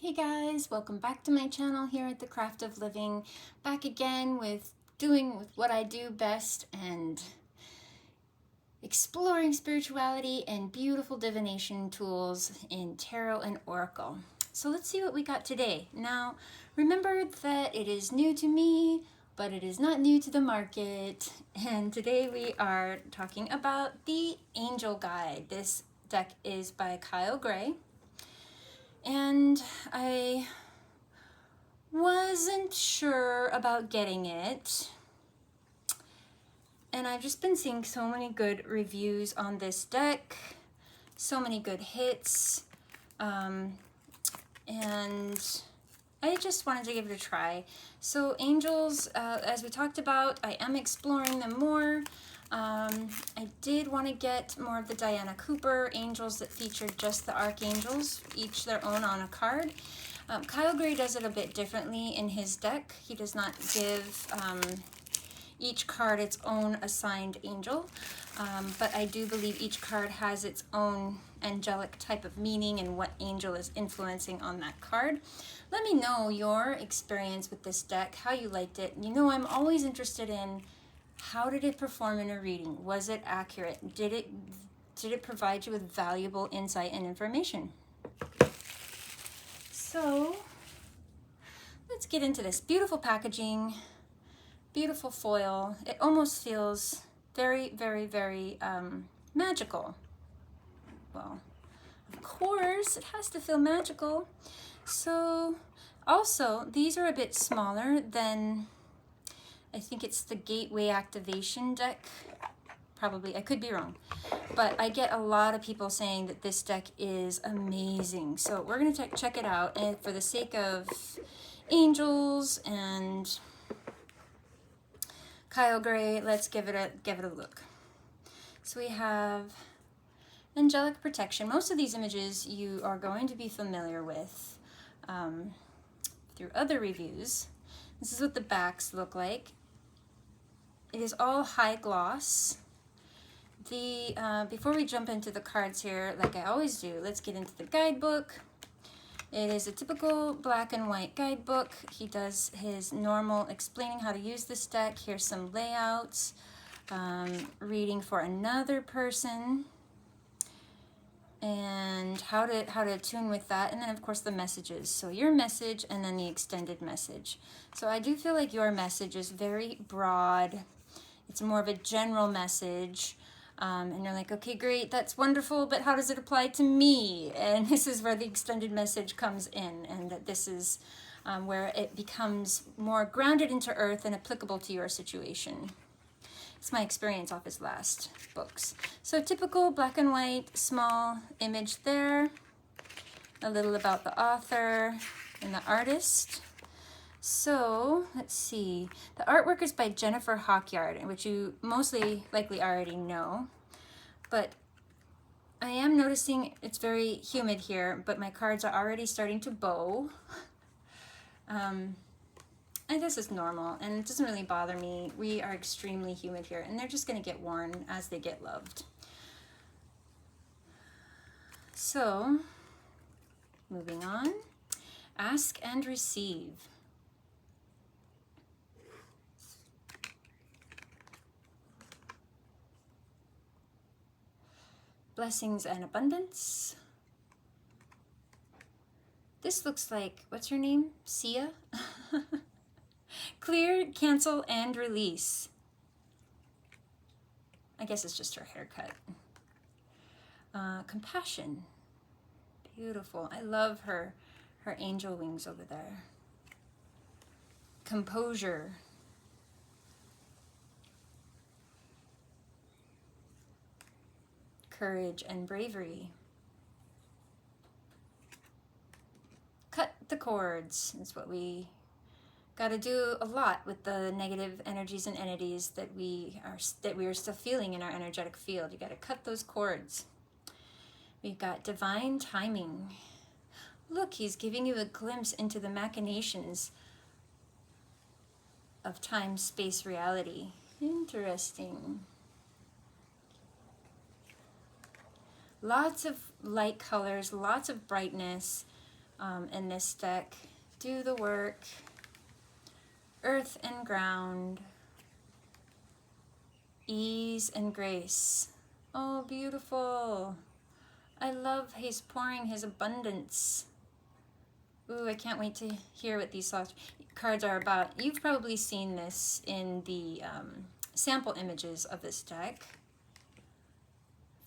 Hey guys, welcome back to my channel here at The Craft of Living. Back again with doing what I do best and exploring spirituality and beautiful divination tools in tarot and oracle. So let's see what we got today. Now, remember that it is new to me, but it is not new to the market. And today we are talking about the Angel Guide. This deck is by Kyle Gray. And I wasn't sure about getting it. And I've just been seeing so many good reviews on this deck, so many good hits. And I just wanted to give it a try. So angels, as we talked about, I am exploring them more. I did want to get more of the Diana Cooper angels that featured just the archangels, each their own on a card. Kyle Gray does it a bit differently in his deck. He does not give each card its own assigned angel, but I do believe each card has its own angelic type of meaning and what angel is influencing on that card. Let me know your experience with this deck, how you liked it. You know, I'm always interested in how did it perform in a reading? Was it accurate? Did it provide you with valuable insight and information? So let's get into this. Beautiful packaging, beautiful foil. It almost feels very, very, very magical. Well, of course, it has to feel magical. So also, these are a bit smaller than, I think it's the Gateway Activation deck. Probably, I could be wrong. But I get a lot of people saying that this deck is amazing. So we're going to check it out. And for the sake of angels and Kyle Gray, let's give it a look. So we have angelic protection. Most of these images you are going to be familiar with through other reviews. This is what the backs look like. It is all high gloss. Before we jump into the cards here, like I always do, let's get into the guidebook. It is a typical black and white guidebook. He does his normal explaining how to use this deck. Here's some layouts, reading for another person, and how to tune with that, and then of course the messages. So your message and then the extended message. So I do feel like your message is very broad. It's more of a general message. And you're like, okay, great, that's wonderful, but how does it apply to me? And this is where the extended message comes in, and that this is where it becomes more grounded into earth and applicable to your situation. It's my experience off his last books. So typical black and white, small image there, a little about the author and the artist. So let's see, the artwork is by Jennifer Hawkyard, which you mostly likely already know, but I am noticing it's very humid here, but my cards are already starting to bow. And this is normal, and it doesn't really bother me. We are extremely humid here, and they're just going to get worn as they get loved. So, moving on, ask and receive. Blessings and abundance. This looks like, what's her name? Sia? Clear, cancel, and release. I guess it's just her haircut. Compassion. Beautiful. I love her angel wings over there. Composure. Courage and bravery. Cut the cords. That's what we got to do a lot with the negative energies and entities that we are still feeling in our energetic field. You got to cut those cords. We've got divine timing. Look, he's giving you a glimpse into the machinations of time, space, reality. Interesting. Lots of light colors, lots of brightness. in this deck. Do the work. Earth and ground. Ease and grace. Oh, beautiful. I love he's pouring his abundance. Ooh, I can't wait to hear what these cards are about. You've probably seen this in the sample images of this deck.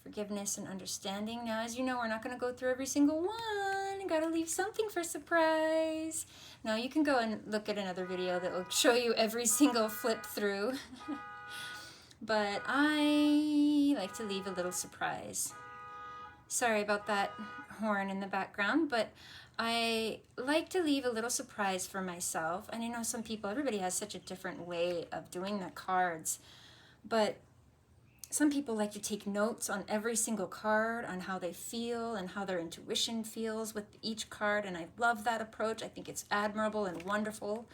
Forgiveness and understanding. Now, as you know, we're not going to go through every single one. Got to leave something for surprise. Now, you can go and look at another video that will show you every single flip through. But I like to leave a little surprise. Sorry about that horn in the background, but I like to leave a little surprise for myself. And I know some people, everybody has such a different way of doing the cards, but some people like to take notes on every single card, on how they feel and how their intuition feels with each card, and I love that approach. I think it's admirable and wonderful.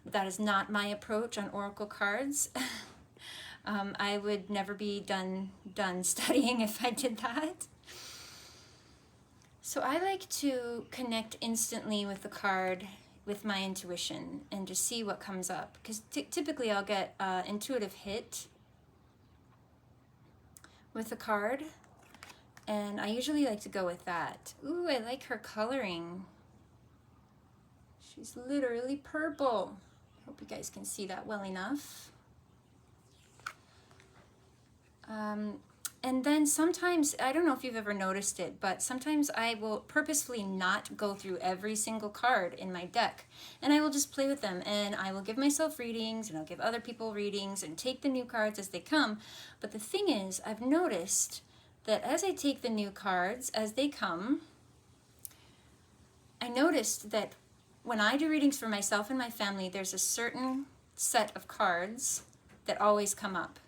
That is not my approach on oracle cards. I would never be done studying if I did that. So I like to connect instantly with the card, with my intuition, and just see what comes up. Because typically I'll get intuitive hit with the card, and I usually like to go with that. Ooh, I like her coloring. She's literally purple. I hope you guys can see that well enough. And then sometimes, I don't know if you've ever noticed it, but sometimes I will purposefully not go through every single card in my deck. And I will just play with them, and I will give myself readings, and I'll give other people readings, and take the new cards as they come. But the thing is, I've noticed that as I take the new cards as they come, I noticed that when I do readings for myself and my family, there's a certain set of cards that always come up.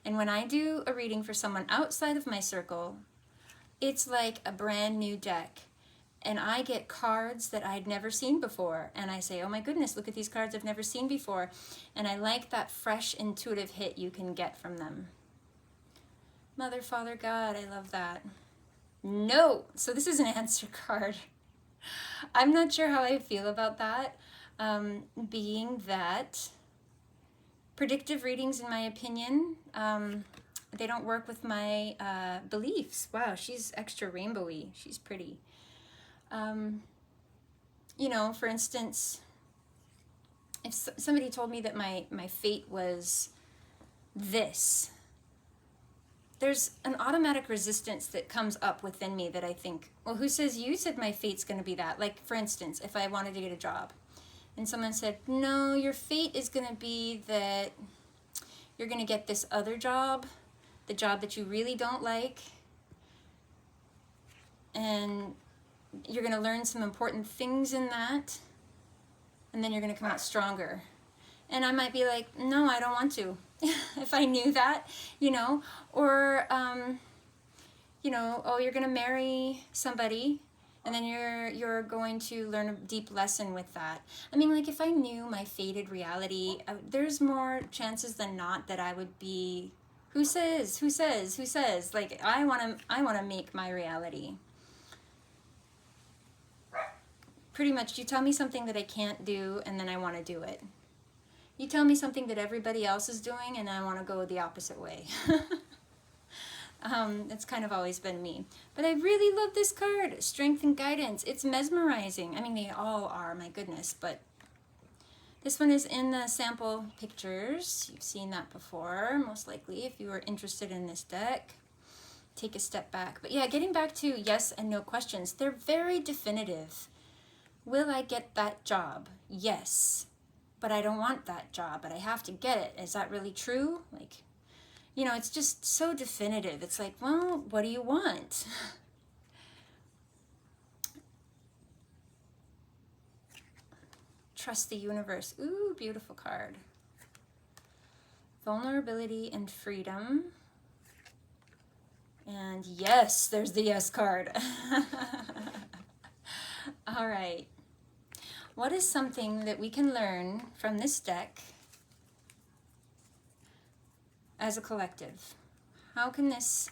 And when I do a reading for someone outside of my circle, it's like a brand new deck. And I get cards that I'd never seen before. And I say, oh my goodness, look at these cards I've never seen before. And I like that fresh, intuitive hit you can get from them. Mother, Father, God, I love that. No! So this is an answer card. I'm not sure how I feel about that, being that predictive readings, in my opinion, they don't work with my beliefs. Wow, she's extra rainbowy. She's pretty. You know, for instance, if somebody told me that my fate was this, there's an automatic resistance that comes up within me that I think, well, who says you said my fate's going to be that? Like, for instance, if I wanted to get a job, and someone said, no, your fate is going to be that you're going to get this other job, the job that you really don't like, and you're going to learn some important things in that, and then you're going to come out stronger. And I might be like, no, I don't want to, if I knew that, you know, or, you know, oh, you're going to marry somebody, and then you're going to learn a deep lesson with that. I mean, like, if I knew my fated reality, there's more chances than not that I would be, who says? Like, I want to make my reality. Pretty much, you tell me something that I can't do, and then I want to do it. You tell me something that everybody else is doing, and I want to go the opposite way. It's kind of always been me. But I really love this card, Strength and Guidance. It's mesmerizing. I mean, they all are, my goodness, but this one is in the sample pictures. You've seen that before, most likely, if you were interested in this deck. Take a step back. But yeah, getting back to yes and no questions, they're very definitive. Will I get that job? Yes. But I don't want that job, but I have to get it. Is that really true? Like, you know, it's just so definitive. It's like, well, what do you want? Trust the universe. Ooh, beautiful card. Vulnerability and freedom. And yes, there's the yes card. All right. What is something that we can learn from this deck as a collective? How can this,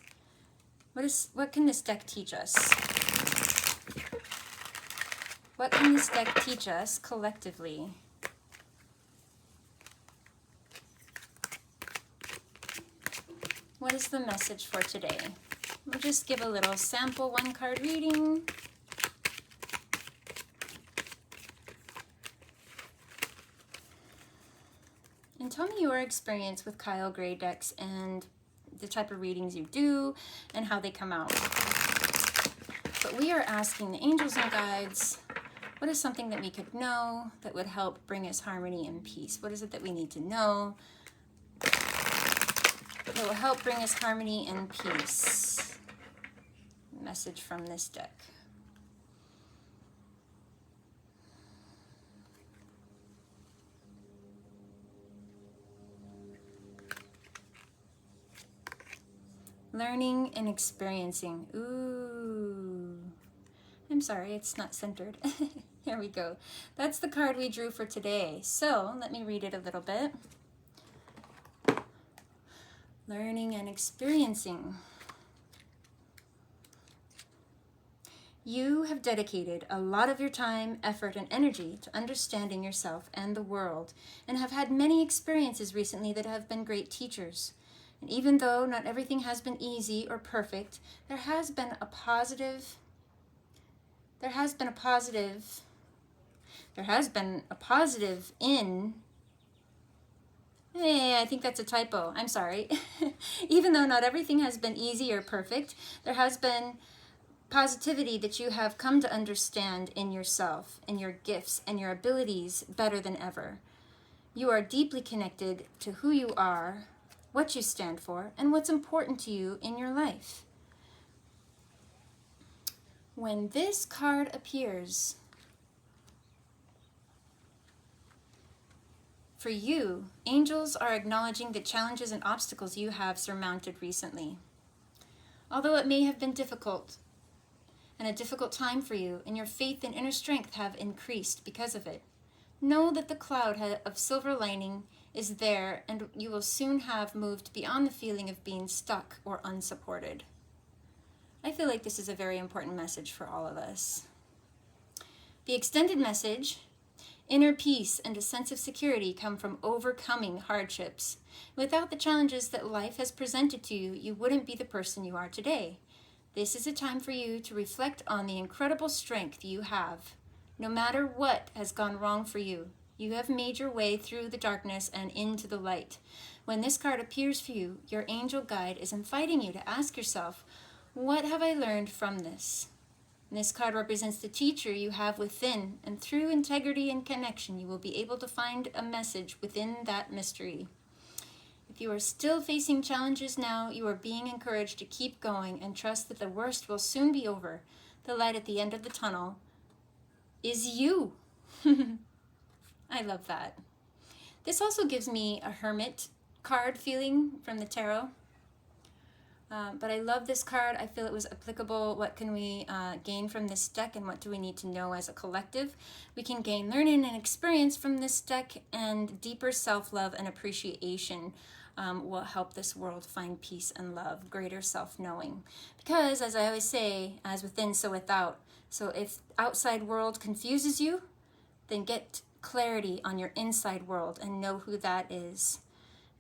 what can this deck teach us? What can this deck teach us collectively? What is the message for today? We'll just give a little sample one-card reading. And tell me your experience with Kyle Gray decks and the type of readings you do and how they come out. But we are asking the angels and guides, what is something that we could know that would help bring us harmony and peace? What is it that we need to know that will help bring us harmony and peace? Message from this deck. Learning and experiencing. Ooh. I'm sorry, it's not centered. Here we go. That's the card we drew for today. So let me read it a little bit. Learning and experiencing. You have dedicated a lot of your time, effort, and energy to understanding yourself and the world, and have had many experiences recently that have been great teachers. And even though not everything has been easy or perfect, there has been a positive in, hey, I think that's a typo, I'm sorry. Even though not everything has been easy or perfect, there has been positivity that you have come to understand in yourself, in your gifts and your abilities better than ever. You are deeply connected to who you are, what you stand for, and what's important to you in your life. When this card appears, for you, angels are acknowledging the challenges and obstacles you have surmounted recently. Although it may have been difficult and a difficult time for you, and your faith and inner strength have increased because of it, know that the cloud of silver lining is there, and you will soon have moved beyond the feeling of being stuck or unsupported. I feel like this is a very important message for all of us. The extended message, inner peace and a sense of security come from overcoming hardships. Without the challenges that life has presented to you, you wouldn't be the person you are today. This is a time for you to reflect on the incredible strength you have. No matter what has gone wrong for you, you have made your way through the darkness and into the light. When this card appears for you, your angel guide is inviting you to ask yourself, what have I learned from this? And this card represents the teacher you have within, and through integrity and connection, you will be able to find a message within that mystery. If you are still facing challenges now, you are being encouraged to keep going and trust that the worst will soon be over. The light at the end of the tunnel is you. I love that. This also gives me a hermit card feeling from the tarot. But I love this card. I feel it was applicable. What can we gain from this deck, and what do we need to know as a collective? We can gain learning and experience from this deck, and deeper self-love and appreciation will help this world find peace and love, greater self-knowing. Because, as I always say, as within, so without. So if outside world confuses you, then get clarity on your inside world and know who that is.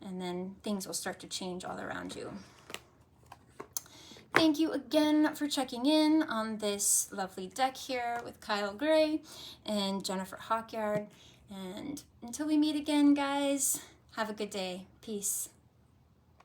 And then things will start to change all around you. Thank you again for checking in on this lovely deck here with Kyle Gray and Jennifer Hawkyard. And until we meet again, guys, have a good day. Peace.